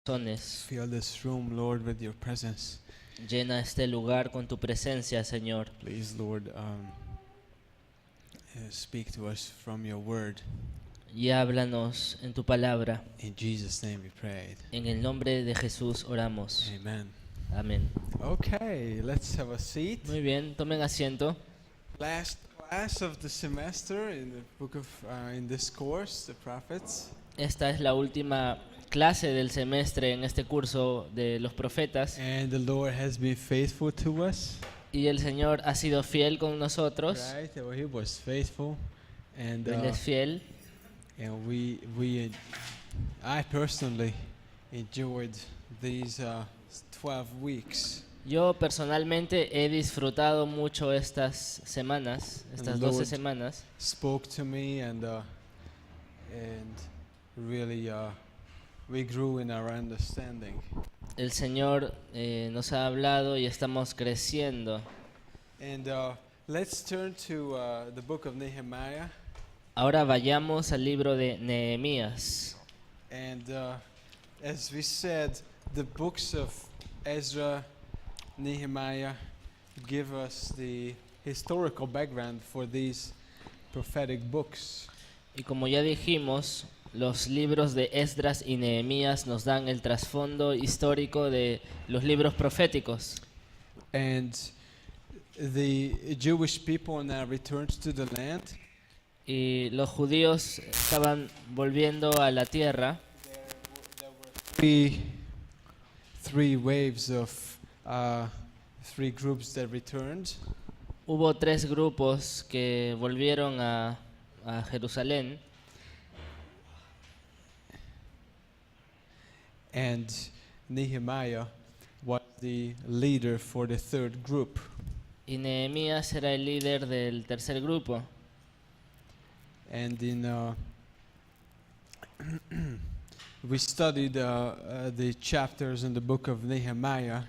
corazones. Fill this room, Lord, with your presence. Llena este lugar con tu presencia, Señor. Please, Lord, speak to us from your word. Y háblanos en tu palabra. In Jesus' name we prayed. En el nombre de Jesús oramos. Amen. Amén. Okay, let's have a seat. Muy bien, tomen asiento. Last class of the semester in the book of in this course, the prophets. Esta es la última clase del semestre en este curso de los profetas. And the Lord has been faithful to us. Y el Señor ha sido fiel con nosotros. Right? Well, he was faithful. And Él es fiel. I personally enjoyed these 12 weeks. Yo personalmente he disfrutado mucho estas semanas, estas And 12 Lord semanas. Spoke to me and really we grew in our understanding. El Señor nos ha hablado y estamos creciendo. And let's turn to the book of Nehemiah. Ahora vayamos al libro de Nehemías. And as we said, the books of Ezra, Nehemiah give us the historical background for these prophetic books. Y como ya dijimos, los libros de Esdras y Nehemías nos dan el trasfondo histórico de los libros proféticos. And the Jewish people now returned to the land. Y los judíos estaban volviendo a la tierra. Three waves of three groups that returned. Hubo 3 grupos que volvieron a Jerusalén. And Nehemiah was the leader for the third group. Y Nehemías era el líder del tercer grupo. And we studied the chapters in the book of Nehemiah.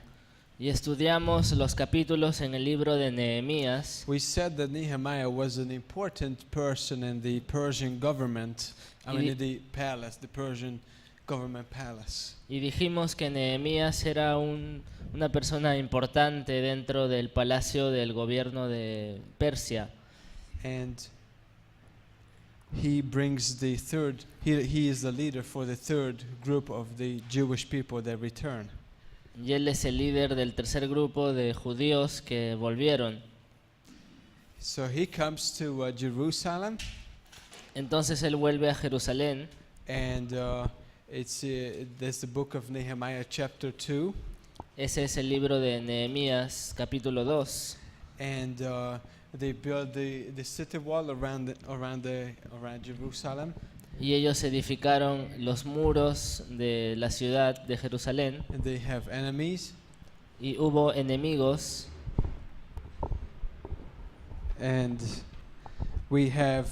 Y estudiamos los capítulos en el libro de Nehemías. We said that Nehemiah was an important person in the Persian government. In the palace, the Persian government palace. Y dijimos que Nehemías era una persona importante dentro del palacio del gobierno de Persia. And he brings the third, he is the leader for the third group of the Jewish people that return. Y él es el líder del tercer grupo de judíos que volvieron. So he comes to Jerusalem. Entonces él vuelve a Jerusalén. And there's the book of Nehemiah chapter 2. Ese es el libro de Nehemías capítulo 2. And they build the city wall around Jerusalem. Y ellos edificaron los muros de la ciudad de Jerusalén. And they have enemies. Y hubo enemigos. And we have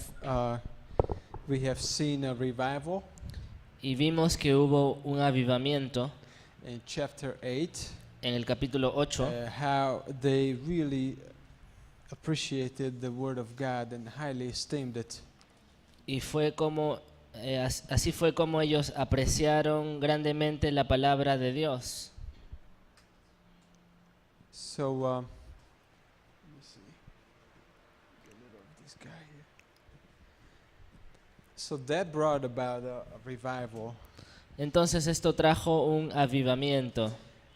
seen a revival. Y vimos que hubo un avivamiento In chapter 8. en el capítulo 8. How they really appreciated the word of God and highly esteemed it. Y fue como así fue como ellos apreciaron grandemente la palabra de Dios. So let me see. Get rid of this guy here. So that brought about a revival. Entonces esto trajo un avivamiento.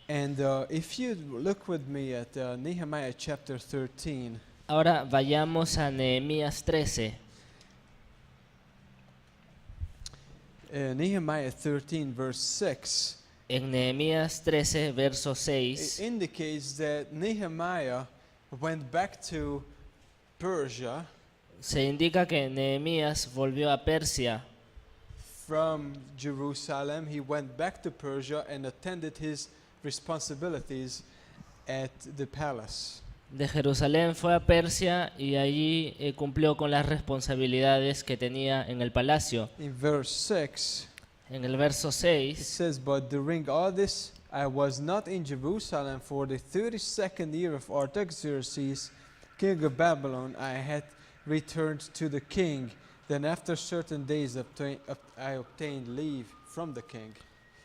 And if you look with me at Nehemiah chapter 13. Ahora vayamos a Nehemías 13. Nehemiah 13 verse 6. En Nehemías 13 verso 6 It indicates that Nehemiah went back to Persia. se indica que Nehemías volvió a Persia. From Jerusalem, he went back to Persia and attended his responsibilities at the palace. De Jerusalén fue a Persia y allí cumplió con las responsabilidades que tenía en el palacio. In verse 6, En el verso it 6 says, "But during all this, I was not in Jerusalem for the 32nd year of Artaxerxes, king of Babylon. I had returned to the king. Then after certain days I obtained leave from the king."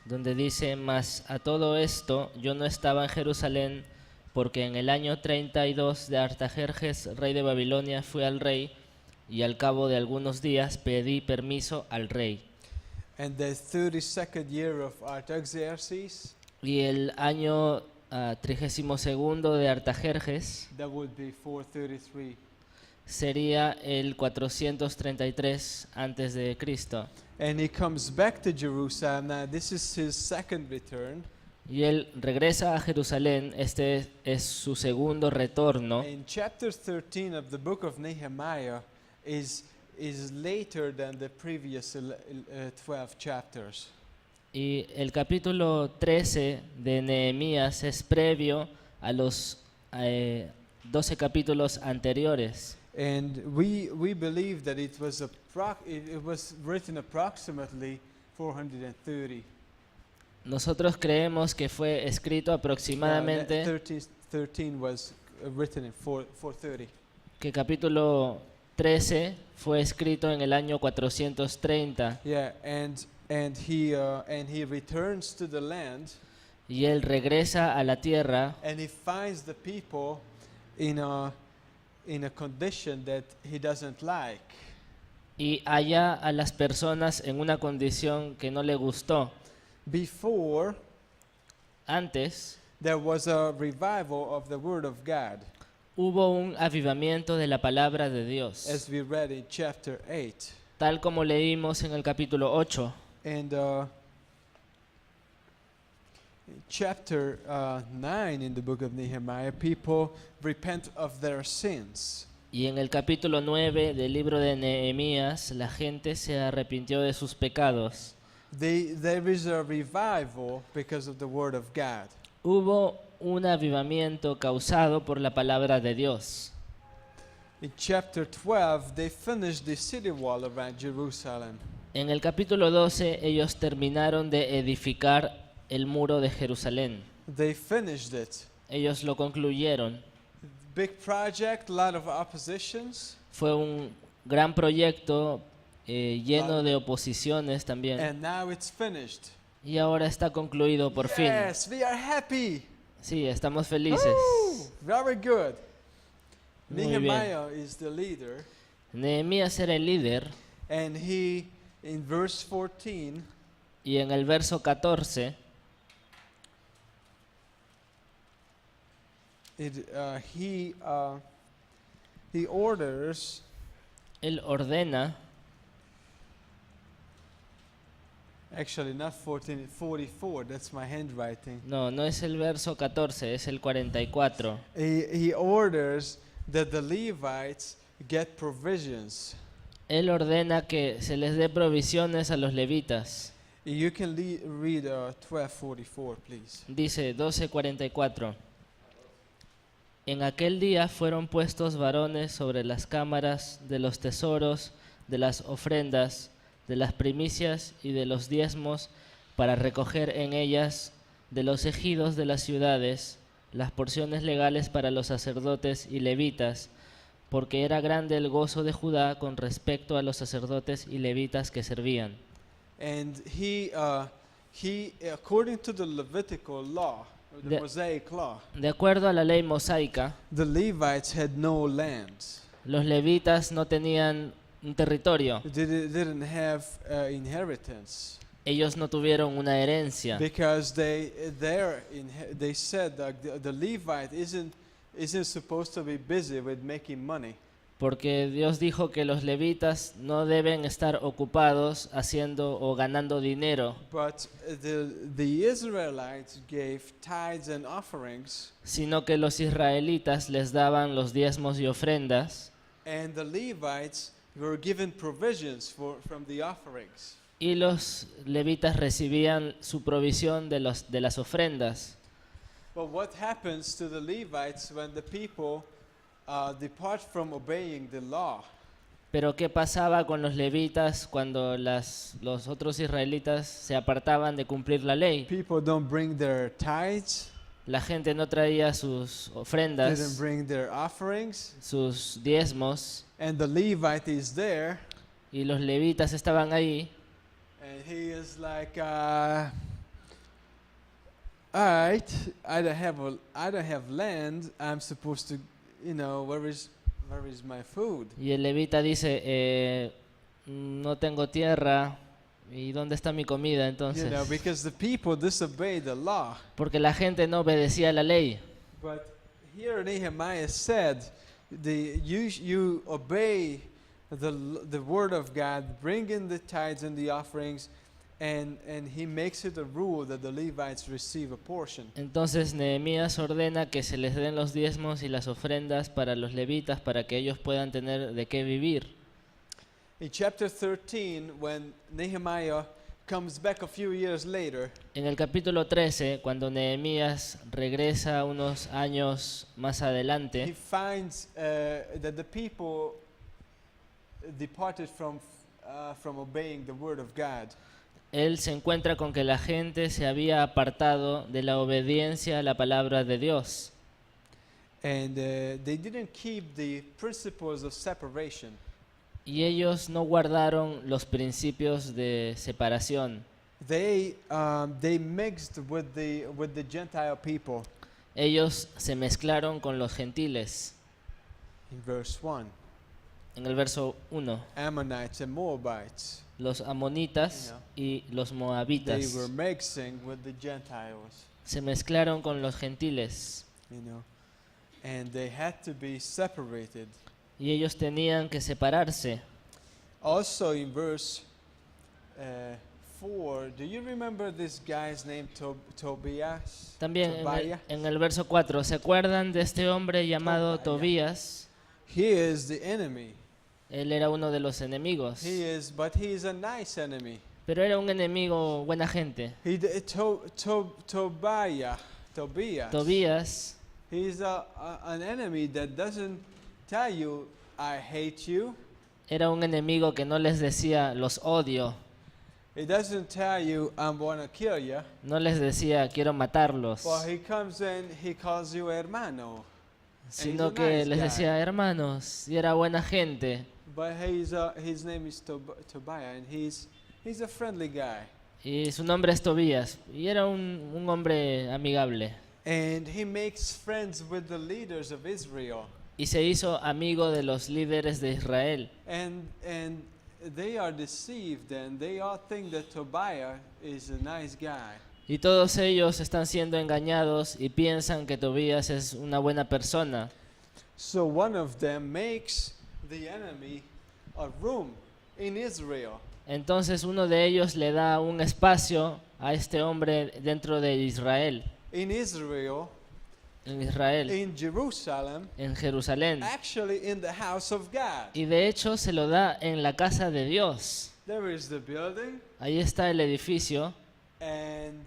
donde dice: mas a todo esto yo no estaba en Jerusalén, porque en el año 32 de Artajerjes, rey de Babilonia, fui al rey, y al cabo de algunos días pedí permiso al rey. And the 32nd year of Artaxerxes, Y el año 32 de Artajerjes that would be 433. sería el 433 antes de Cristo. And he comes back to Jerusalem. Now, this is his second return. Y él regresa a Jerusalén. Este es su segundo retorno. In chapter 13 of the book of Nehemiah is later than the previous 12 chapters. Y el capítulo 13 de Nehemías es previo a los 12 capítulos anteriores. And we believe that it was written approximately 430. Nosotros creemos que fue escrito aproximadamente, 13 was written in 430. que capítulo 13 fue escrito en el año 430. Yeah, and he returns to the land, Y él regresa a la tierra and he finds the people in a condition that he doesn't like. y halla a las personas en una condición que no le gustó. Before, Antes there was a revival of the word of God, hubo un avivamiento de la palabra de Dios, as we read in chapter 8. tal como leímos en el capítulo 8. And in chapter 9 in the book of Nehemiah, people repent of their sins. Y en el capítulo 9 del libro de Nehemías, la gente se arrepintió de sus pecados. There is a revival because of the word of God. Hubo un avivamiento causado por la palabra de Dios. In chapter 12, they finished the city wall around Jerusalem. En el capítulo 12 ellos terminaron de edificar el muro de Jerusalén. They finished it. Ellos lo concluyeron. Big project, a lot of oppositions, Fue un gran proyecto lleno de oposiciones también. and now it's finished. Y ahora está concluido por fin. Yes, we are happy. Sí, estamos felices. Woo! Very good. Muy bien. Nehemiah is the leader, Nehemías era el líder and he, in verse 14, y en el verso 14 he orders él ordena, actually not 14, 44. That's my handwriting. no es el verso 14, es el 44. He orders that the Levites get provisions. Él ordena que se les dé provisiones a los levitas. You can read 12:44, please. Dice 12:44. En aquel día fueron puestos varones sobre las cámaras de los tesoros, de las ofrendas, de las primicias y de los diezmos, para recoger en ellas de los ejidos de las ciudades las porciones legales para los sacerdotes y levitas, porque era grande el gozo de Judá con respecto a los sacerdotes y levitas que servían. And he according to the Levitical law, or the The- Mosaic law, De acuerdo a la ley mosaica, the Levites had no land. los levitas no tenían un territorio, They didn't have inheritance, ellos no tuvieron una herencia, because they said that the Levite isn't supposed to be busy with making money. porque Dios dijo que los levitas no deben estar ocupados haciendo o ganando dinero, But the Israelites gave tithes and offerings, sino que los israelitas les daban los diezmos y ofrendas, and the Levites were given provisions from the offerings. y los levitas recibían su provisión de las ofrendas. But what happens to the Levites when the people depart from obeying the law? Pero ¿qué pasaba con los levitas cuando los otros israelitas se apartaban de cumplir la ley? People don't bring their tithes, La gente no traía sus didn't ofrendas, bring their offerings, sus diezmos, and the Levite is there, y los levitas estaban ahí, and he is like, alright, I don't have land. I'm supposed to, where is my food? Y el levita dice, no tengo tierra, ¿y dónde está mi comida entonces? Because the people disobeyed the law. Porque la gente no obedecía la ley. But here Nehemiah said, you obey the word of God, bring in the tithes and the offerings, and he makes it a rule that the Levites receive a portion. Entonces Nehemías ordena que se les den los diezmos y las ofrendas para los levitas para que ellos puedan tener de qué vivir. In chapter 13, when Nehemiah comes back a few years later, En el capítulo 13, cuando Nehemías regresa unos años más he adelante, finds that the people departed from obeying the word of God. él se encuentra con que la gente se había apartado de la obediencia a la palabra de Dios. And they didn't keep the principles of separation. Y ellos no guardaron los principios de separación. They mixed with the Gentile people. Ellos se mezclaron con los gentiles. In verse 1, En el verso 1, Ammonites and Moabites. los amonitas y los They moabitas were mixing with the Gentiles, se mezclaron con los gentiles. and they had to be separated. Y ellos tenían que separarse. Also in verse 4, do you remember this guy's name, Tobias? También Tobiah? en el verso 4, ¿se acuerdan de este hombre llamado Tobiah. Tobías? He is the enemy. Él era uno de los enemigos, But he is a nice enemy. pero era un enemigo buena gente. Tobias. Tobías He's an enemy that doesn't tell you, I hate you. era un enemigo que no les decía, los odio. He doesn't tell you, I'm going to kill you. No les decía, quiero matarlos. But he comes in, he calls you hermano. Sino he's a que nice les guy. decía, hermanos, y era buena gente. But his name is Tobiah, and he's a friendly guy. Y su nombre es Tobías. Y era un hombre amigable. And he makes friends with the leaders of Israel. Y se hizo amigo de los líderes de Israel. And they are deceived, and they all think that Tobiah is a nice guy. Y todos ellos están siendo engañados y piensan que Tobías es una buena persona. So one of them makes the enemy a room in Israel. Entonces uno de ellos le da un espacio a este hombre dentro de Israel. In Israel, En Israel, in Jerusalem, en Jerusalén. actually in the house of God. Y de hecho se lo da en la casa de Dios. There is the building, Ahí está el edificio and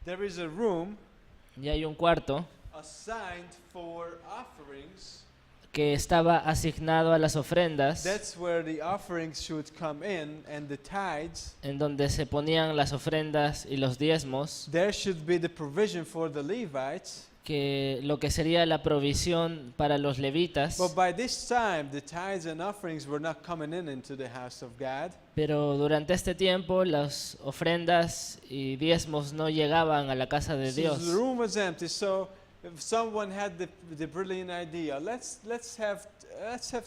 there is a room y hay un cuarto assigned for offerings. que estaba asignado a las ofrendas, That's where the offerings should come in, and the tithes. en donde se ponían las ofrendas y los diezmos, There should be the provision for the Levites. que lo que sería la provisión para los levitas. But by this time, the tithes and offerings were not coming into the house of God. Pero durante este tiempo las ofrendas y diezmos no llegaban a la casa de So Dios. the room was empty. So if someone had the brilliant idea, let's have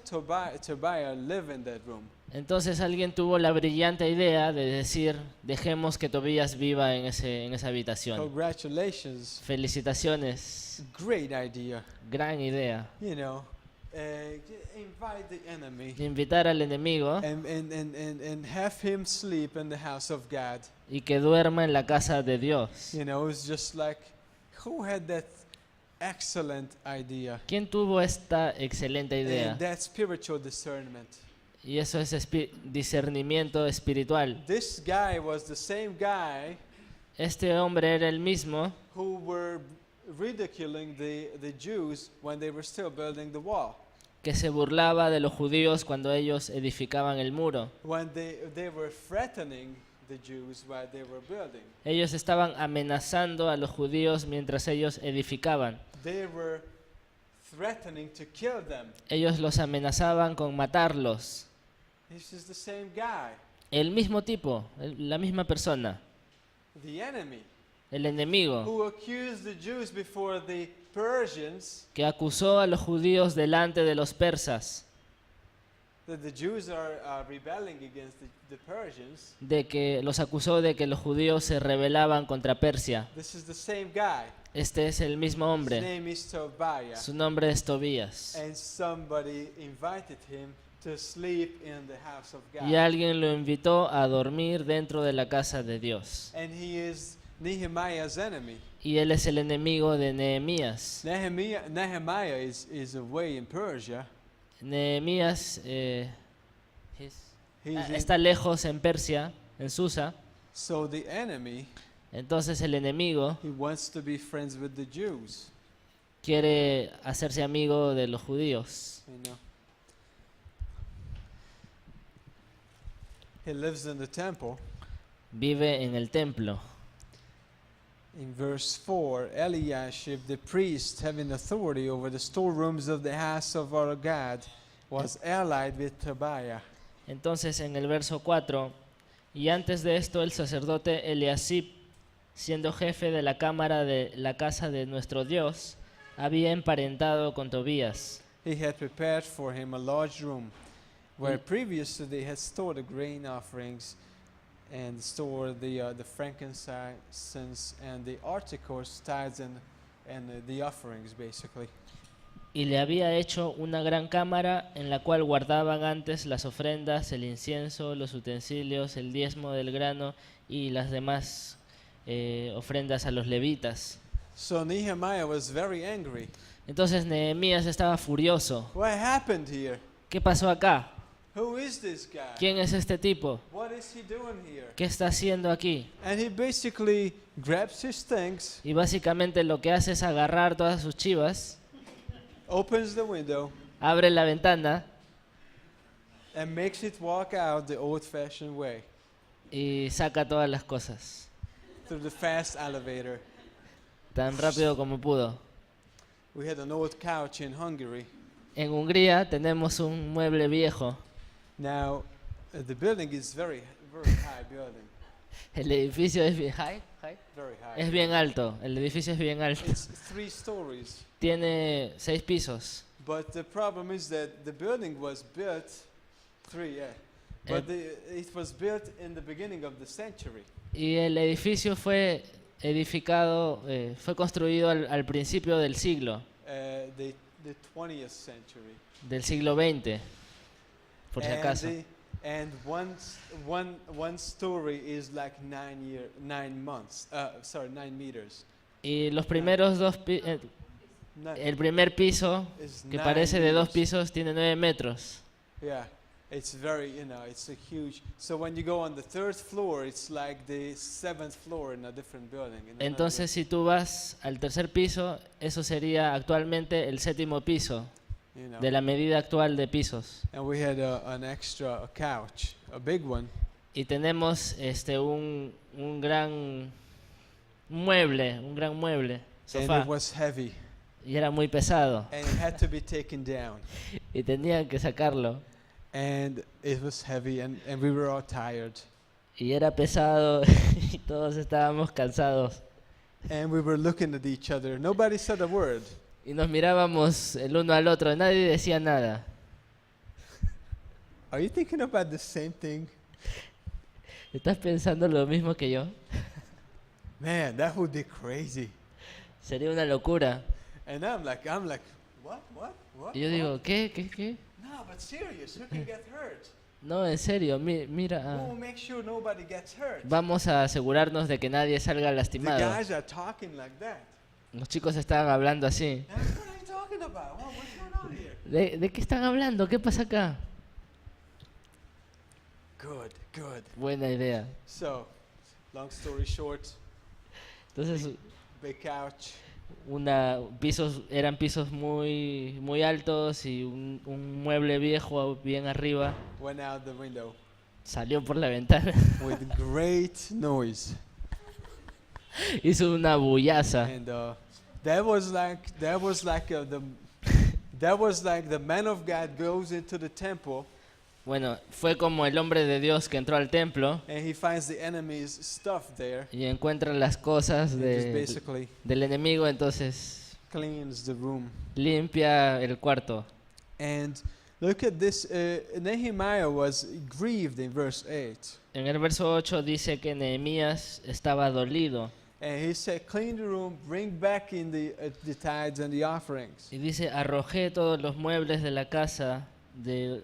Tobiah live in that room. Entonces alguien tuvo la brillante idea de decir, dejemos que Tobías viva en esa habitación. Congratulations, Felicitaciones, great idea. gran idea. Invite the enemy Invitar al enemigo and have him sleep in the house of God. y que duerma en la casa de Dios. It's just like, who had that excellent idea? ¿Quién tuvo esta excelente idea? And that spiritual discernment. Y eso es discernimiento espiritual. This guy was the same guy Este hombre era el mismo who were ridiculing the Jews when they were still building the wall. que se burlaba de los judíos cuando ellos edificaban el muro. When they were threatening the Jews while they were building. Ellos estaban amenazando a los judíos mientras ellos edificaban. They were threatening to kill them. Ellos los amenazaban con matarlos. This is the same guy, El mismo tipo, la misma persona. the enemy. el enemigo, who accused the Jews before the Persians, que acusó a los judíos delante de los persas that the Jews are rebelling against the Persians. de que los acusó de que los judíos se rebelaban contra Persia. This is the same guy. Este es el mismo His hombre. name is Tobiah. Su nombre es Tobías. And somebody invited him to sleep in the house of God. Y alguien lo invitó a dormir dentro de la casa de Dios. And he is Nehemiah's enemy. Y él es el enemigo de Nehemías. Nehemiah is away in Persia. Nehemías He's in- está lejos en Persia, en Susa. so the enemy, Entonces el enemigo he wants to be friends with the Jews. quiere hacerse amigo de los judíos. You know. He lives in the temple. Vive en el templo. In verse 4, Eliashib, the priest, having authority over the storerooms of the house of our God, was allied with Tobiah. Entonces en el verso 4, y antes de esto el sacerdote Eliasib, siendo jefe de la cámara de la casa de nuestro Dios, había emparentado con Tobías. He had prepared for him a large room, where previously they had stored the grain offerings and stored the frankincense and the articles, tithes and the offerings, basically. Y le había hecho una gran cámara en la cual guardaban antes las ofrendas, el incienso, los utensilios, el diezmo del grano y las demás ofrendas a los levitas. So Nehemiah was very angry. Entonces Nehemías estaba furioso. What happened here? ¿Qué pasó acá? Who is this guy? ¿Quién es este tipo? What is he doing here? ¿Qué está haciendo aquí? And he basically grabs his things, Y básicamente lo que hace es agarrar todas sus chivas, opens the window, abre la ventana and makes it walk out the old-fashioned way y saca todas las cosas, through the fast elevator. tan rápido como pudo. We had an old couch in Hungary. En Hungría tenemos un mueble viejo. Now, the building is very high building, El edificio es bien, very high. es bien alto. El edificio es bien alto. It's 3 stories. Tiene 6 pisos. But the problem is that the building was built, 3, yeah. But it was built in the beginning of the century. Y el edificio fue edificado, fue construido al principio del siglo, The 20th century. del siglo XX, por si acaso. And one story is like 9 meters. Y los primeros el primer piso, Is que 9 parece de 2 meters. pisos, tiene 9 metros. Yeah, it's very, it's a huge. So when you go on the 3rd floor, it's like the 7th floor in a different building. in another Entonces, si tú vas al tercer piso, eso sería actualmente el 7º piso, building, you know. de la medida actual de pisos. And we had an extra couch, a big one. Y tenemos un gran mueble, And sofá, it was heavy, y era muy pesado, and it had to be taken down. y tenían que sacarlo. And it was heavy, and we were all tired. Y era pesado, y todos estábamos cansados. And we were looking at each other. Nobody said a word. Y nos mirábamos el uno al otro, nadie decía nada. Are you thinking about the same thing? ¿Estás pensando lo mismo que yo? Man, that would be crazy. Sería una locura. And I'm like, what? Y yo digo, ¿qué? No, but serious, who can get hurt? No, en serio, mira, We'll make sure nobody gets hurt. vamos a asegurarnos de que nadie salga The lastimado. guys are talking like that. Los chicos estaban hablando así. And what are you talking about? What's going on here? ¿De qué están hablando? ¿Qué pasa acá? Good. Buena idea. So, long story short, Entonces, big couch. eran pisos muy altos y un mueble viejo bien arriba Went out the window salió por la ventana. with great noise. Hizo una bullaza. And that was like the man of God goes into the temple Bueno, fue como el hombre de Dios que entró al templo and he finds the enemy's stuff there y encuentra las cosas and just basically del enemigo, entonces cleans the room. limpia el cuarto. And look at this. Nehemiah was grieved in verse 8. En el verso 8 dice que Nehemías estaba dolido And he said, clean the room, bring back in the tithes and the offerings. y dice, arrojé todos los muebles de la casa de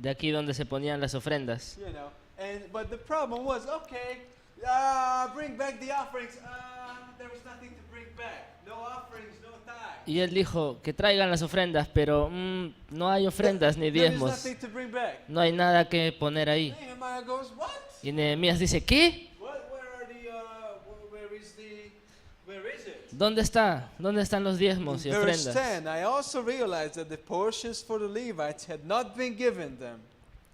aquí donde se ponían las ofrendas. You know, but the problem was, okay, bring back the offerings. There was nothing to bring back. No offerings, no tithes. Y él dijo que traigan las ofrendas, pero no hay ofrendas ni There is diezmos. nothing to bring back. No hay nada que poner ahí. Nehemiah goes, what? Y Nehemías dice, ¿qué? Where is it? ¿Dónde está? ¿Dónde están los diezmos y In verse ofrendas? 10, I also realized that the portions for the Levites had not been given them.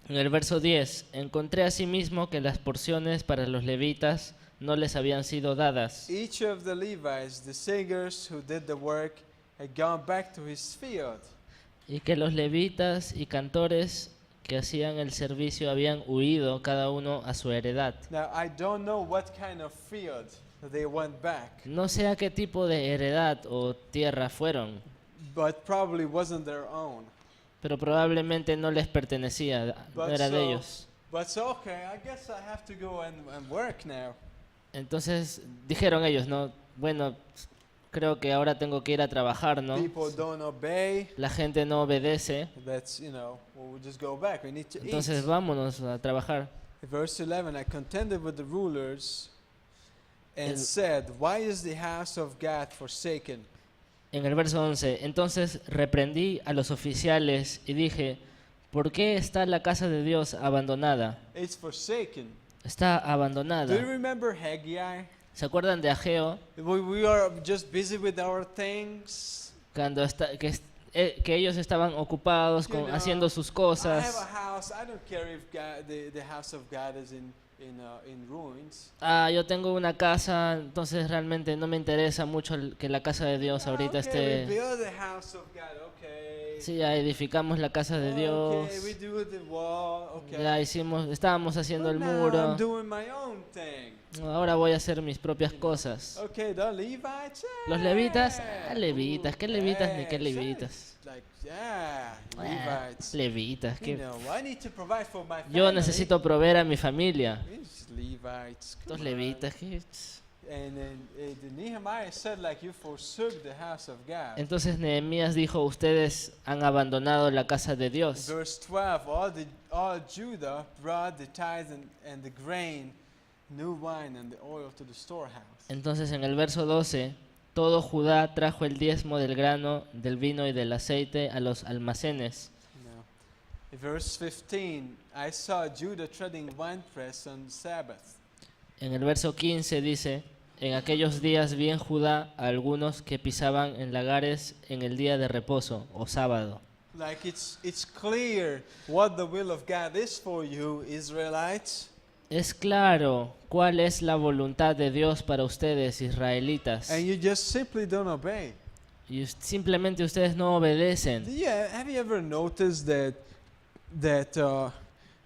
En el verso 10, encontré asimismo que las porciones para los levitas no les habían sido dadas. Each of the Levites, the singers who did the work, had gone back to his field. Y que los levitas y cantores que hacían el servicio habían huido cada uno a su heredad. Now, I don't know what kind of field they went back, No sé a qué tipo de heredad o tierra fueron, but probably wasn't their own. pero probablemente no les pertenecía, no But era de so- ellos. But so, okay, I guess I have to go and work now. Entonces dijeron ellos, no, bueno, creo que ahora tengo que ir a trabajar, ¿no? People don't obey. La gente no obedece, That's, we'll just go back. We need to entonces eat. vámonos a trabajar. Verse 11, I contended with the rulers and El- said, why is the house of God forsaken? En el verso 11, entonces reprendí a los oficiales y dije, ¿por qué está la casa de Dios abandonada? It's forsaken. Está Do you abandonada. remember Haggai? ¿Se acuerdan de Ageo? We are just busy with our things. Cuando que ellos estaban ocupados You know, haciendo sus I have cosas. a house. I don't care if the house of God is in ruins. Yo tengo una casa, entonces realmente no me interesa mucho que la casa de Dios ahorita Okay, we esté... build the house of God. Okay. Sí, ya edificamos la casa de Dios. Okay, we do the wall. Okay. Ya estábamos haciendo But el now muro. I'm doing my own thing. Ahora voy a hacer mis propias cosas. Okay, the Levites. Los levitas, yeah. levitas, ¿qué levitas ni qué Yes, levitas? Like, yeah, Levites. Levitas, You ¿qué? know, I need to provide for my family. Yo necesito proveer a mi familia. It's Levites. Los come levitas, ¿qué? on. And then the Nehemiah said, like, you forsook the house of God. Entonces Nehemías dijo, ustedes han abandonado la casa de Dios. Verse 12, all Judah brought the tithes and the grain, new wine and the oil to the storehouse. Entonces en el verso 12, todo Judá trajo el diezmo del grano, del vino y del aceite a los almacenes. No. In verse 15, I saw Judah treading winepress on Sabbath. En el verso 15 dice, en aquellos días vi en Judá a algunos que pisaban en lagares en el día de reposo o sábado. Like it's clear what the will of God is for you, Israelites. Es claro cuál es la voluntad de Dios para ustedes, israelitas. And you just simply don't obey. Y simplemente ustedes no obedecen. Yeah, have you ever noticed that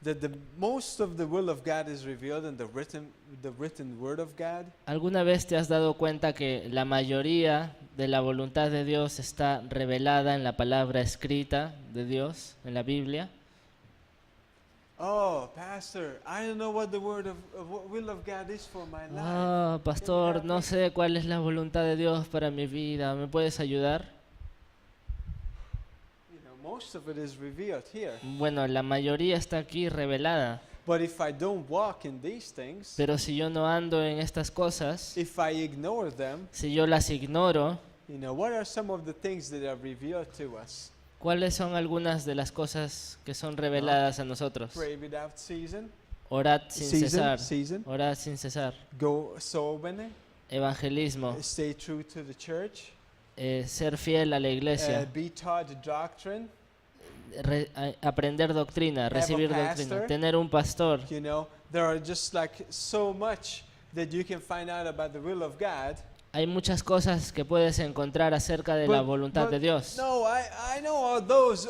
the most of the will of God is revealed in the written word of God? ¿Alguna vez te has dado cuenta que la mayoría de la voluntad de Dios está revelada en la palabra escrita de Dios, en la Biblia? Oh, Pastor, I don't know what the will of God is for my life. Ah, pastor, no sé cuál es la voluntad de Dios para mi vida. ¿Me puedes ayudar? Most of it is revealed here. Bueno, la mayoría está aquí revelada. But if I don't walk in these things, Pero si yo no ando en estas cosas, if I ignore them, si yo las ignoro, what are some of the things that are revealed to us? ¿cuáles son algunas de las cosas que son reveladas a nosotros? Pray without season, Orad sin cesar. season, Orad sin cesar. go sober, Evangelismo. stay true to the church, Ser fiel a la iglesia. be taught the doctrine. Aprender doctrina, recibir doctrina. pastor. Tener un pastor. There are just like so much that you can find out about the will of God. Hay muchas cosas que puedes encontrar acerca de la voluntad de Dios. No, I know all those.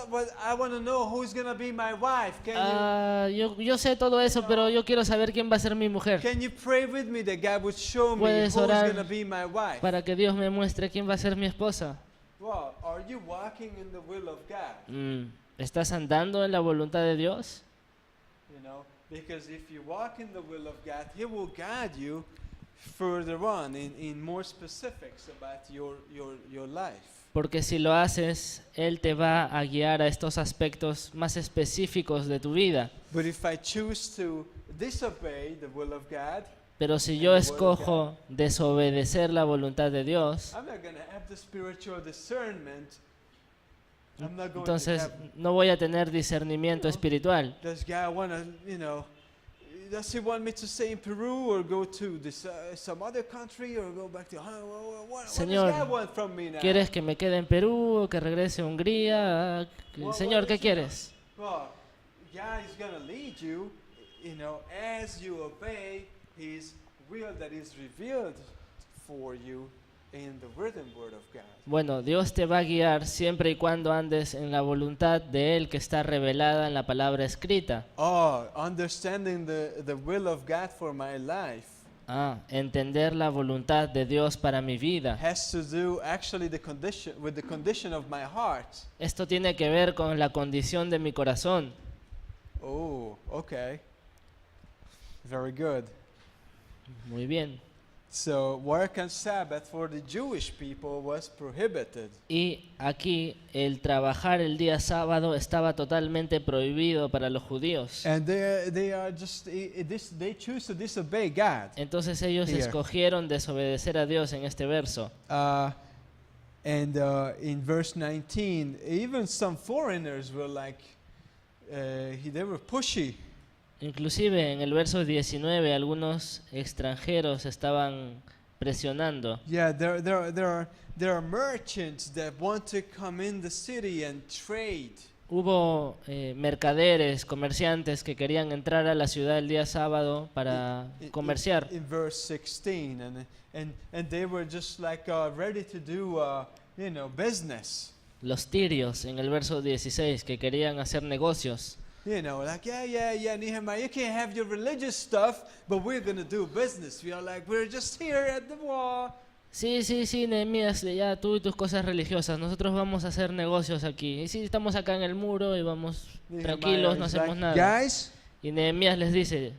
But I want to know who's going to be my wife. Yo sé todo eso, pero yo quiero saber quién va a ser mi mujer. Can you pray with me that God would show me Puedes who's orar going to be my wife? para que Dios me muestre quién va a ser mi esposa. Well, are you walking in the will of God? ¿Estás andando en la voluntad de Dios? You know, because if you walk in the will of God, He will guide you further on in more specifics about your life. Porque si lo haces, Él te va a guiar a estos aspectos más específicos de tu vida. But if I choose to disobey the will of God, Pero si yo escojo desobedecer la voluntad de Dios, I'm not going to have the spiritual discernment. I'm not going entonces to have, no voy a tener discernimiento espiritual. does God want to, does He want me to stay in Peru or go to this, some other country or go back to, what Señor, does God want from me now? ¿Quieres que me quede en Perú o que regrese a Hungría? Señor, ¿qué quieres? Well, God is going to lead you, as you obey His will that is revealed for you in the written word of God. Bueno, Dios te va a guiar siempre y cuando andes en la voluntad de Él que está revelada en la palabra escrita. Understanding the will of God for my life Entender la voluntad de Dios para mi vida. has to do actually with the condition of my heart. Esto tiene que ver con la condición de mi corazón. Oh, okay. Very good. Muy bien. So, work on Sabbath for the Jewish people was prohibited. Y aquí el trabajar el día sábado estaba totalmente prohibido para los judíos. And they choose to disobey God. Entonces ellos Here. escogieron desobedecer a Dios en este verso. In verse 19, even some foreigners were like, they were pushy. Inclusive en el verso 19 algunos extranjeros estaban presionando. Yeah, there are merchants that want to come in the city and trade. Hubo mercaderes, comerciantes que querían entrar a la ciudad el día sábado para comerciar. In verse 16, and they were just like ready to do, business. Los tirios en el verso 16 que querían hacer negocios. Like, yeah, Nehemiah, you can't have your religious stuff, but we're going to do business. We're just here at the wall. Sí, Nehemías, ya tú y tus cosas religiosas, nosotros vamos a hacer negocios aquí. Y sí, estamos acá en el muro y vamos tranquilos, no hacemos nada. Guys, Y Nehemías les dice,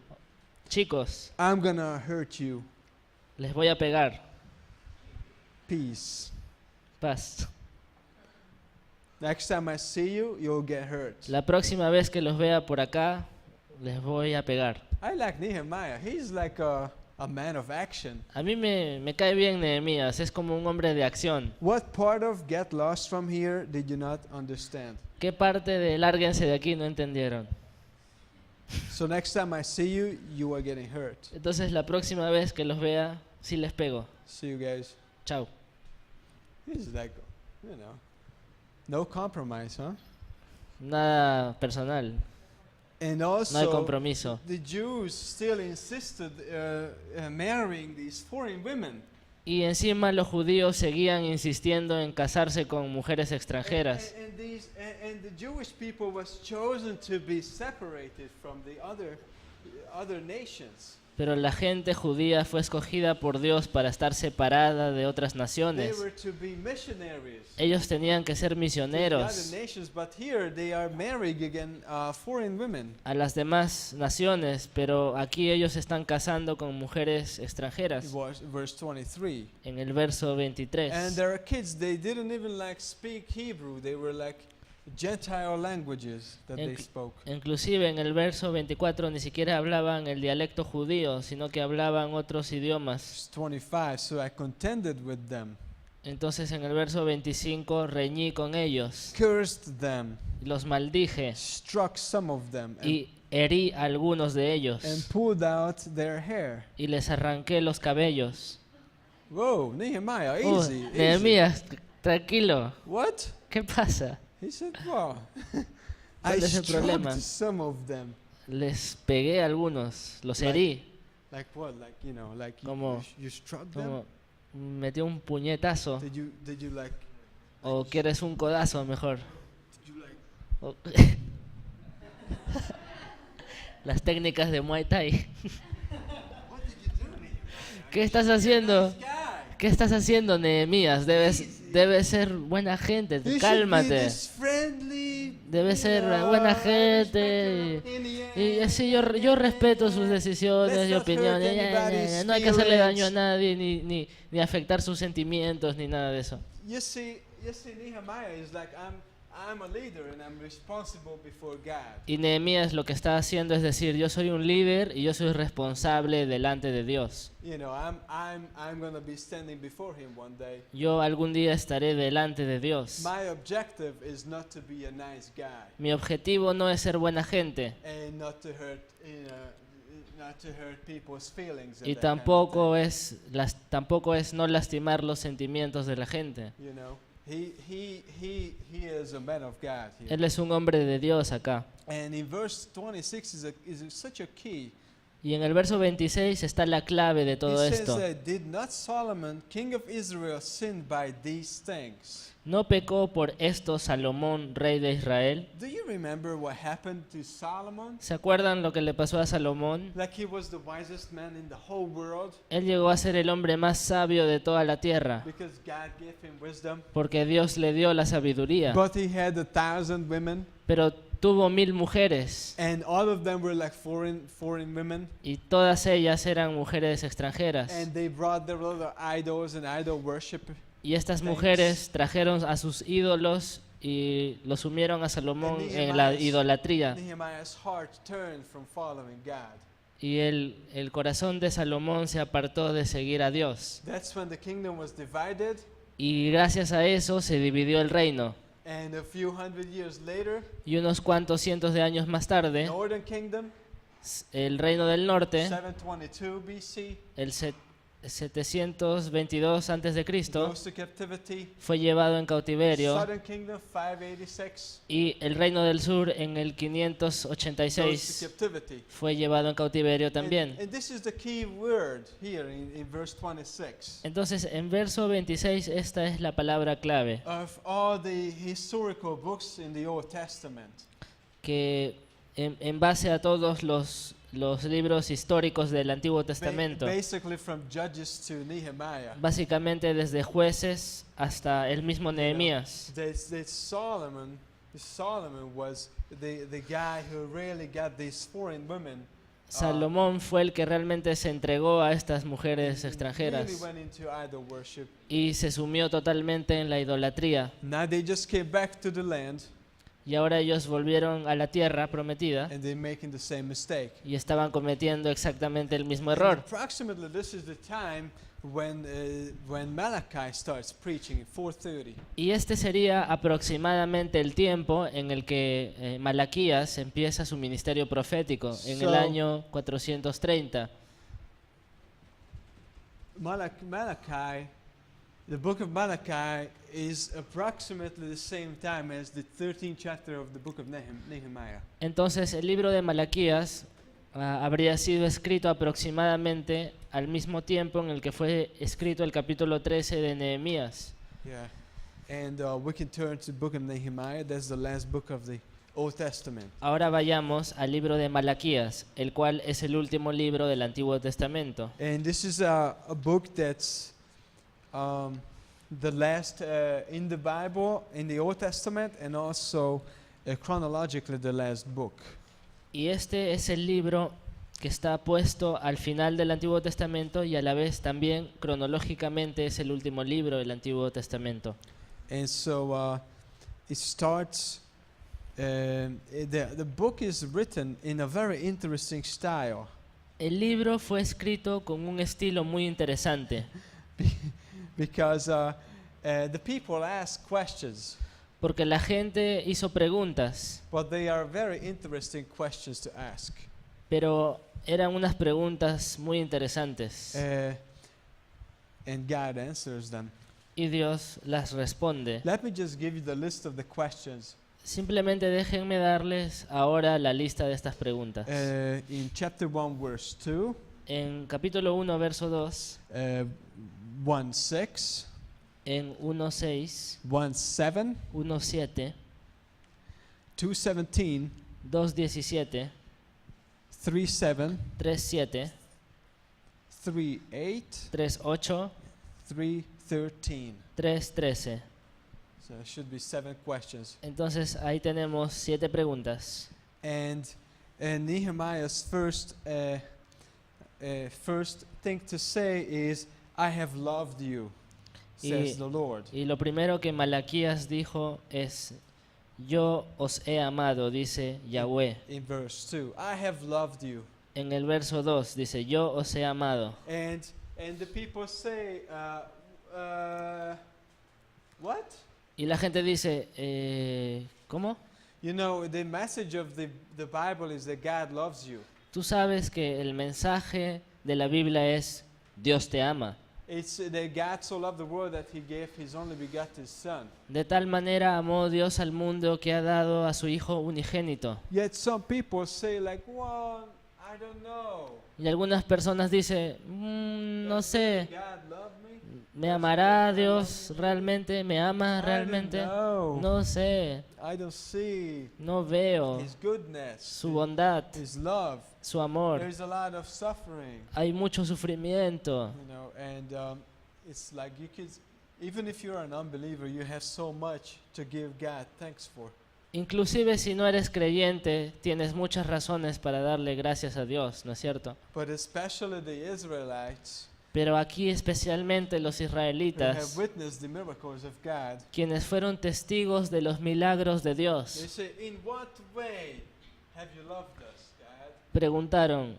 chicos, I'm going to hurt you. les voy a pegar. Peace. Paz. Next time I see you, you'll get hurt. La próxima vez que los vea por acá, les voy a pegar. I like Nehemiah. He's like a man of action. A mí me cae bien Nehemías, es como un hombre de acción. What part of get lost from here did you not understand? ¿Qué parte de lárguense de aquí no entendieron? So next time I see you, you are getting hurt. Entonces la próxima vez que los vea, sí les pego. See you guys. Chao. He's like, no compromise, huh? Nada personal, And no hay also, compromiso. the Jews still insisted marrying these foreign women. Y encima los judíos seguían insistiendo en casarse con mujeres extranjeras. And the Jewish people was chosen to be separated from the other nations. Pero la gente judía fue escogida por Dios para estar separada de otras They naciones. were to be missionaries. Ellos tenían que ser To the misioneros other nations, but here they are marrying again foreign women. a las demás naciones, pero aquí ellos se están casando con mujeres extranjeras. Verse 23. En el verso 23. And there are kids, they didn't even speak Hebrew. They were Gentile languages that they spoke. Inclusive en el verso 24 ni siquiera hablaban el dialecto judío, sino que hablaban otros idiomas. Verse 25, so I contended with them, Entonces en el verso 25 reñí con ellos, cursed them, los maldije struck some of them, y herí a algunos de ellos and pulled out their hair. y les arranqué los cabellos. Whoa, Nehemiah, Oh, easy, easy. Nehemías, tranquilo, What? ¿qué pasa? He said, wow. I ¿Cuál es el problema? struck some of them. Les pegué a algunos, los herí. Like what? Like, Como- you struck them? Como metió un puñetazo. Did you like? ¿O quieres un codazo mejor? Did you like? O- Las técnicas de Muay Thai. What did you do, Nehemiah? ¿Qué estás haciendo? Nice guy. ¿Qué estás haciendo, Nehemías? Debes ser buena gente, You should be cálmate. this friendly, Debes you ser know, buena I respect gente. your opinion. Y así yo respeto sus decisiones Let's y not opiniones. hurt anybody's No hay que hacerle daño a feelings. nadie, ni afectar sus sentimientos, ni nada de eso. You see, Nehemiah is like, I'm a leader and I'm responsible before God. Y Nehemías lo que está haciendo es decir, yo soy un líder y yo soy responsable delante de Dios. You know, I'm going to be standing before Him one day. Yo algún día estaré delante de Dios. My objective is not to be a nice guy Mi objetivo no es ser buena gente and not to hurt, not to hurt people's feelings. and y that kind of tampoco es no lastimar los sentimientos de la gente. thing. You know, he is a man of God here. Él es un hombre de Dios acá. And in verse 26 is such a key. Y en el verso 26 está la clave de todo He esto. says, "Did not Solomon, king of Israel, sin by these things?" ¿No pecó por esto Salomón, rey de Israel? Do you remember what happened to Solomon? ¿Se acuerdan lo que le pasó a Salomón? Like he was the wisest man in the whole world Él llegó a ser el hombre más sabio de toda la tierra, because God gave him wisdom. porque Dios le dio la sabiduría. But he had 1,000 women, Pero tuvo 1000 mujeres and all of them were like foreign women, y todas ellas eran mujeres extranjeras. and they brought their little idols and idol worship. Y estas Thanks. mujeres trajeron a sus ídolos y los sumieron a Salomón And en la Nehemiah's- idolatría. Nehemiah's heart turned from following God. Y el corazón de Salomón se apartó de seguir a Dios. That's when the kingdom was divided, Y gracias a eso se dividió el reino. and a few hundred years later, Y unos cuantos cientos de años más tarde, Northern Kingdom, el reino del norte, 722 BC, el 722 antes de Cristo, goes to captivity. fue llevado en cautiverio. Southern Kingdom, 586, Y el reino del sur en el goes to 586 captivity. fue llevado en cautiverio también. And this is the key word here in verse 26. Entonces, en verso 26, esta es la palabra clave, Of all the historical books in the Old Testament, que en base a todos los libros históricos del Antiguo Testamento, basically from Judges to Nehemiah, básicamente desde Jueces hasta el mismo Nehemías, that Solomon was the guy who really got these foreign women. Salomón fue el que realmente se entregó a estas mujeres Really extranjeras went into idol worship. y se sumió totalmente en la idolatría. Now they just came back to the land Y ahora ellos volvieron a la tierra prometida and they're making the same mistake. y estaban cometiendo exactamente el mismo And error. approximately this is the time when Malachi starts preaching in 430. Y este sería aproximadamente el tiempo en el que Malaquías empieza su ministerio profético, en el So- año 430. Malachi, the book of Malachi is approximately the same time as the 13th chapter of the book of Nehemiah. Entonces el libro de Malaquías habría sido escrito aproximadamente al mismo tiempo en el que fue escrito el capítulo 13 de Nehemías. Yeah. And we can turn to the book of Nehemiah. That's the last book of the Old Testament. Ahora vayamos al libro de Malaquías, el cual es el último libro del Antiguo Testamento. And this is a book that's the last in the Bible, in the Old Testament, and also chronologically the last book. Y este es el libro que está puesto al final del Antiguo Testamento y a la vez también cronológicamente es el último libro del Antiguo Testamento. And so it starts. The book is written in a very interesting style El libro fue escrito con un estilo muy interesante because the people ask questions, porque la gente hizo preguntas, but they are very interesting questions to ask. pero eran unas preguntas muy interesantes And God answers them. y Dios las responde. Let me just give you the list of the questions. Simplemente déjenme darles ahora la lista de estas preguntas. In chapter 1, verse 2, En capítulo 1, verso 2, 1:6, en 1:6, 1:7, 1:7, 2:17, 2:17, 3:7, 3:7, 3:8, 3:8, 3:13. 3:13. So it should be 7 questions. Entonces ahí tenemos 7 preguntas. And Nehemiah's first thing to say is, "I have loved you," says the Lord. Y lo primero que Malaquías dijo es, yo os he amado, dice Yahweh. In verse 2, "I have loved you." En el verso 2 dice, yo os he amado. And the people say, what? Y la gente dice, ¿cómo? You know, the message of the Bible is that God loves you. Tú sabes que el mensaje de la Biblia es, Dios te ama. It's that God so loved the world that he gave his only begotten son. De tal manera amó Dios al mundo que ha dado a su Hijo unigénito. Yet some people say like, well, I don't know. Y algunas personas dicen, no sé, God loved me? ¿me amará Dios realmente? ¿Me ama realmente? I don't know. No sé, I don't see no veo his goodness, su bondad, his love. su amor. There's a lot of suffering, Hay mucho sufrimiento. you know, and it's like you could, even if you're an unbeliever, you have so much to give God thanks for. Inclusive si no eres creyente, tienes muchas razones para darle gracias a Dios, ¿no es cierto? But especially the Israelites Pero aquí especialmente los who have israelitas, witnessed the miracles of God, quienes fueron testigos de los milagros de they Dios, say, in what way have you loved us, God? preguntaron,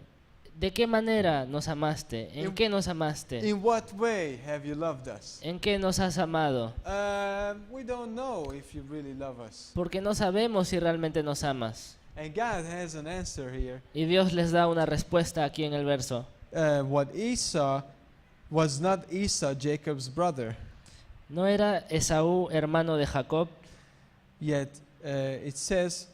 ¿de qué manera nos amaste? ¿En qué nos amaste? In what way have you loved us? ¿En qué nos has amado? We don't know if you really love us. Porque no sabemos si realmente nos amas. And God has an answer here. Y Dios les da una respuesta aquí en el verso. What Esau was not Esau, Jacob's brother. ¿No era Esaú hermano de Jacob? Yet it says,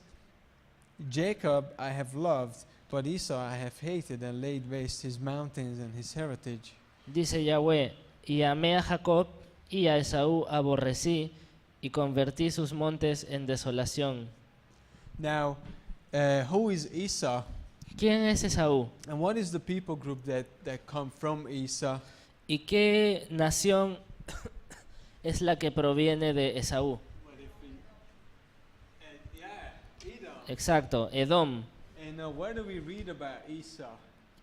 Jacob I have loved, but Esau I have hated and laid waste his mountains and his heritage. Dice Yahweh, y amé a Jacob y a Esaú aborrecí y convertí sus montes en desolación. Now, who is Esau? ¿Quién es Esaú? And what is the people group that come from Esau? ¿Y qué nación es la que proviene de Esaú? Exacto, Edom. And where do we read about Esau?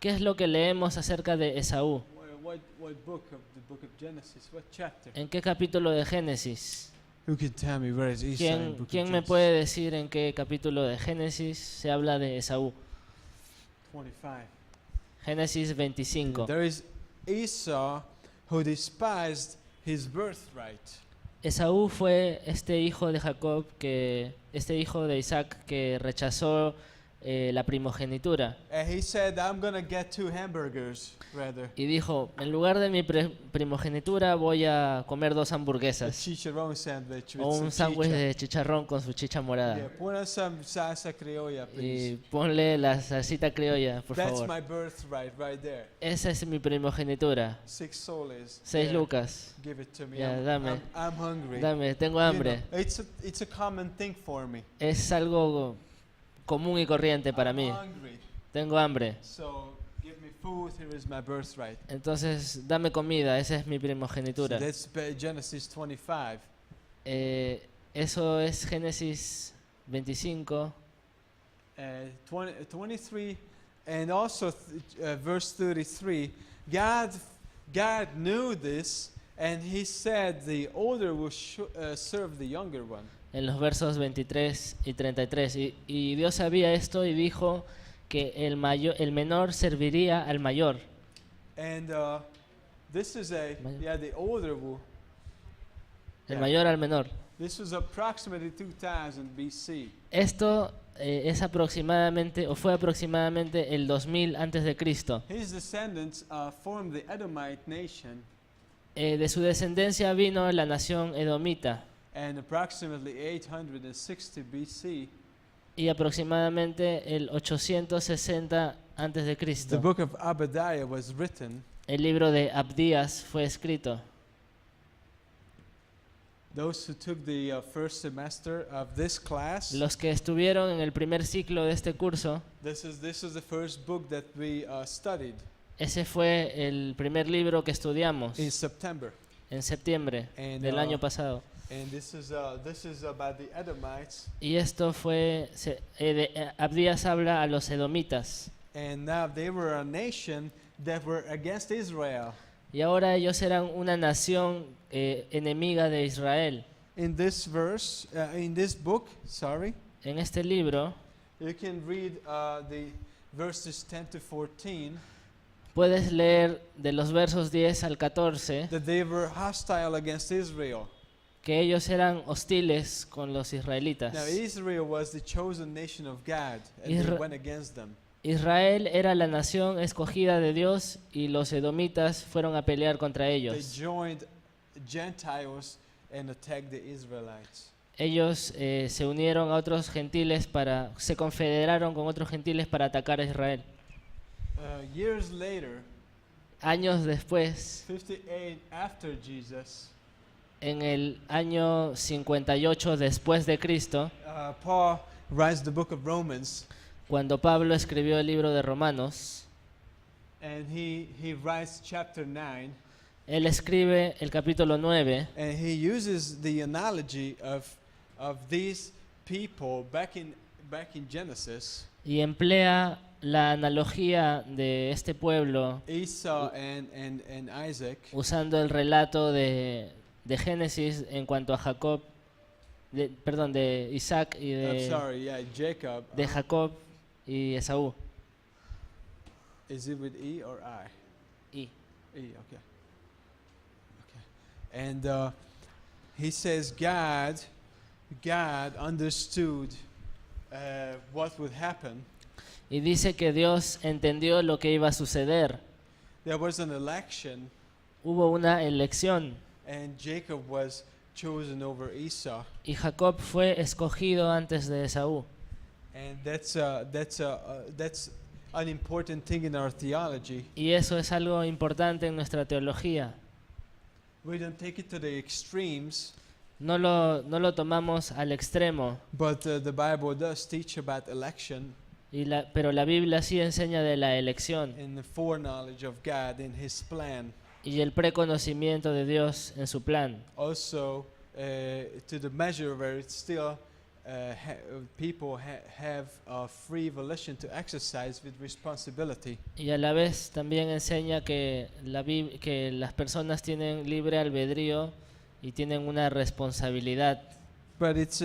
¿Qué es lo que leemos acerca de Esaú? What book of the book of Genesis? What chapter? ¿En qué capítulo de Génesis? Who can tell me where is Esau in the book of ¿Quién me Genesis? puede decir en qué capítulo de Génesis se habla de Esaú? 25. Génesis 25. There is Esau who despised his birthright. Esaú fue este hijo de Jacob, este hijo de Isaac que rechazó la primogenitura. And he said, I'm going to get 2 hamburgers, rather. Y dijo, en lugar de mi primogenitura voy a comer 2 A hamburguesas chicharrón sandwich with o some un sándwich chicha. de chicharrón con su chicha morada. Yeah, put some salsa criolla, Y please. ponle la salsita criolla, por That's favor. my birthright right there. Esa es mi primogenitura. 6 soles. 6 There, lucas. Give it to me. Yeah, I'm, dame. I'm hungry. Dame, tengo You hambre. know, it's a common thing for me. Es algo común y corriente para I'm mí. hungry. Tengo hambre. So give me food. Here is my birthright. Entonces, dame comida, esa es mi So primogenitura. that's Genesis 25. Eso es Génesis 25. 23 and also verse 33. God knew this, and he said the older will serve the younger one. En los versos 23 y 33. Y Dios sabía esto y dijo que el menor serviría al mayor. And this is the older will. El Yeah. mayor al menor. This was approximately 2000 BC. Esto es aproximadamente, o fue aproximadamente el 2000 antes de Cristo. His descendants formed the Edomite nation, De su descendencia vino la nación edomita. and approximately 860 BC, Y aproximadamente el 860 antes de the Cristo. book of Obadiah was written. el libro de Abdías fue escrito. Those who took the first semester of this class, Los que estuvieron en el primer ciclo de este curso, this is the first book that we studied ese fue el primer libro que estudiamos in September. en septiembre And, del año pasado. And this is about the Edomites. Y esto fue, Abdías habla a los edomitas. And now they were a nation that were against Israel. Y ahora ellos eran una nación enemiga de Israel. In this verse, in this book, En este libro you can read the verses 10 to 14, puedes leer de los versos 10 al 14 that they were hostile against Israel. que ellos eran hostiles con los israelitas. Now Israel was the chosen nation of God, and they Isra- went against them. Israel era la nación escogida de Dios y los edomitas fueron a pelear contra They ellos. joined Gentiles and attacked the Israelites. Ellos se unieron a otros gentiles se confederaron con otros gentiles para atacar a Israel. Years later, Años después, 58 after Jesus, en el año 58 después de Cristo, Paul writes the book of Romans, cuando Pablo escribió el libro de Romanos, and he writes chapter 9, él escribe el capítulo 9 and he uses the analogy of these people back in Genesis, y emplea la analogía de este pueblo Esau and Isaac, usando el relato de Génesis en cuanto a Jacob, de Isaac y Jacob. de Jacob y Esaú. Is it with E or I? Y E, okay. And he says God understood what would happen. Y dice que Dios entendió lo que iba a suceder. There was an election, Hubo una elección and Jacob was chosen over Esau. y Jacob fue escogido antes de Esaú. And that's an important thing in our theology. Y eso es algo importante en nuestra teología. We don't take it to the extremes, No lo tomamos al extremo, but the Bible does teach about election pero la Biblia sí enseña de la elección and the foreknowledge of God in His plan. y el preconocimiento de Dios en su plan. Also, to the measure where it's still people have a free volition to exercise with responsibility. Y a la vez también enseña que las personas tienen libre albedrío y tienen una responsabilidad. But it's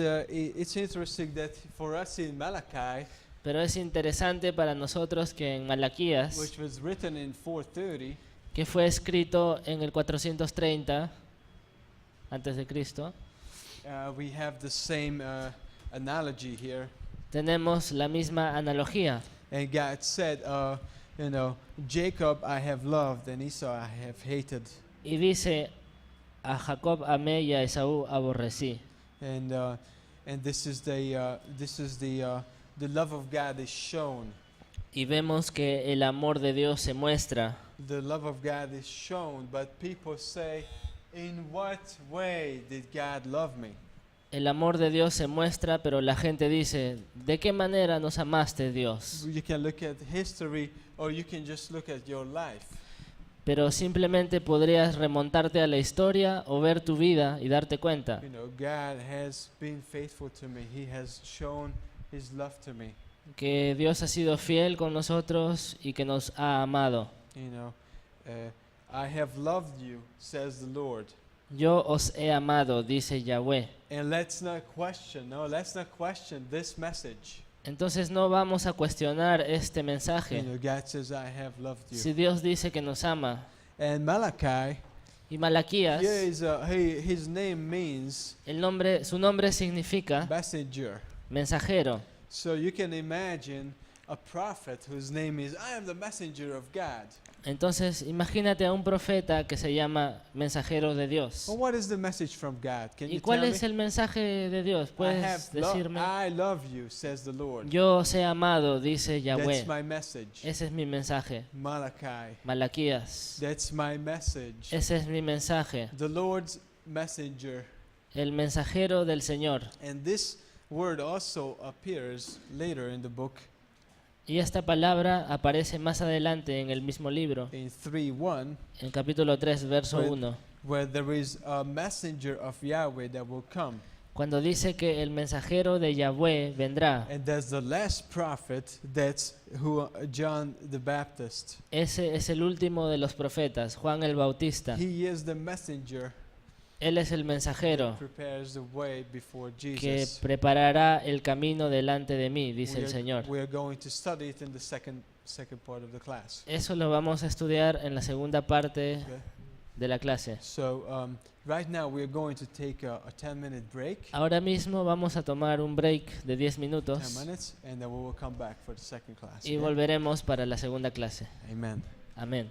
interesting that for us in Malachi, Pero es interesante para nosotros que en Malaquías, which was written in 430, que fue escrito en el 430 antes de Cristo, we have the same analogy here. tenemos la misma analogía. And God said, Jacob I have loved and Esau I have hated. Y dice, a Jacob amé y a Esaú aborrecí. And this is the love of God is shown. Y vemos que el amor de Dios se muestra. The love of God is shown, but people say, in what way did God love me? El amor de Dios se muestra, pero la gente dice, ¿de qué manera nos amaste, Dios? You can look at history or you can just look at your life. Pero simplemente podrías remontarte a la historia o ver tu vida y darte cuenta God has been faithful to me. He has shown His love to me. que Dios ha sido fiel con nosotros y que nos ha amado. I have loved you, says the Lord. Yo os he amado, dice Yahweh. And let's not question this message. Entonces no vamos a cuestionar este mensaje. God says, I have loved you. Si Dios dice que nos ama. And Malachi, Y Malaquías, his name means su nombre significa messenger. mensajero. So you can imagine a prophet whose name is, I am the messenger of God. Entonces, imagínate a un profeta que se llama mensajero de Dios. Well, what is the message from God? Can ¿Y you cuál tell es me? el mensaje de Dios? ¿Puedes decirme? I love you, says the Lord. Yo os he amado, dice Yahweh. That's my message. Ese es mi mensaje. Malachi. Malaquías. That's my message. Ese es mi mensaje. The Lord's messenger. El mensajero del Señor. And this word also appears later in the book Y esta palabra aparece más adelante en el mismo libro, in 3:1, en capítulo 3, verso Well, 1, where there is a messenger of Yahweh that will come. cuando dice que el mensajero de Yahweh vendrá. And that's the last prophet, that's who John the Baptist. Ese es el último de los profetas, Juan el Bautista. He is the messenger Él es el mensajero that prepares the way before que Jesus. preparará el camino delante de mí, dice el Señor. We are going to study it in the second part of the class. Eso lo vamos a estudiar en la segunda parte Okay. de la clase. So right now we are going to take a 10-minute break. Ahora mismo vamos a tomar un break de 10 10 minutos minutes, and then we will come back for the second class. y Okay? volveremos para la segunda clase. Amen. Amén.